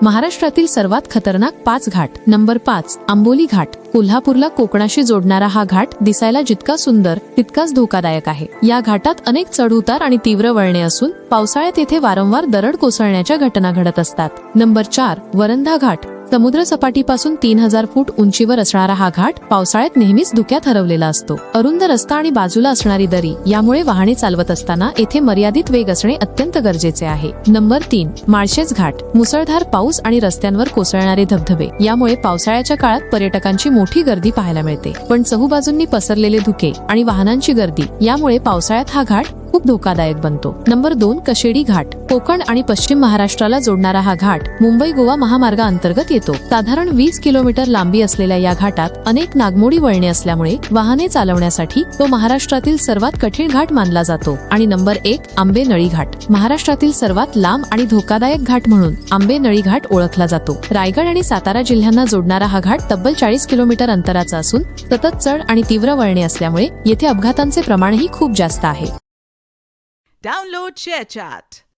महाराष्ट्रातील सर्वात खतरनाक 5 घाट. नंबर 5, आंबोली घाट. कोल्हापूरला कोकणाशी जोडणारा हा घाट दिसायला जितका सुंदर तितकाच धोकादायक आहे. या घाटात अनेक चढउतार आणि तीव्र वळणे असून पावसाळ्यात येथे वारंवार दरड कोसळण्याच्या घटना घडत असतात. नंबर 4, वरंधा घाट. समुद्र सपाटीपासून 3000 फूट उंचीवर असणारा हा घाट पावसाळ्यात नेहमीच धुक्यात हरवलेला असतो. अरुंद रस्ता आणि बाजूला असणारी दरी यामुळे वाहने चालवत असताना येथे मर्यादित वेग असणे अत्यंत गरजेचे आहे. नंबर 3, माळशेज घाट. मुसळधार पाऊस आणि रस्त्यांवर कोसळणारे धबधबे यामुळे पावसाळ्याच्या काळात पर्यटकांची मोठी गर्दी पाहायला मिळते. पण चहूबाजूंनी पसरलेले धुके आणि वाहनांची गर्दी यामुळे पावसाळ्यात हा घाट खूप धोकादायक बनतो. नंबर 2, कशेडी घाट. कोकण आणि पश्चिम महाराष्ट्राला जोडणारा हा घाट मुंबई गोवा महामार्गा अंतर्गत येतो. साधारण 20 किलोमीटर लांबी असलेल्या या घाटात अनेक नागमोडी वळणे असल्यामुळे वाहने चालवण्यासाठी तो महाराष्ट्रातील सर्वात कठीण घाट मानला जातो. आणि नंबर 1, आंबेनळी घाट. महाराष्ट्रातील सर्वात लांब आणि धोकादायक घाट म्हणून आंबेनळी घाट ओळखला जातो. रायगड आणि सातारा जिल्ह्यांना जोडणारा हा घाट तब्बल 40 किलोमीटर अंतराचा असून सतत चढ आणि तीव्र वळणे असल्यामुळे येथे अपघातांचे प्रमाणही खूप जास्त आहे. Download ShareChat.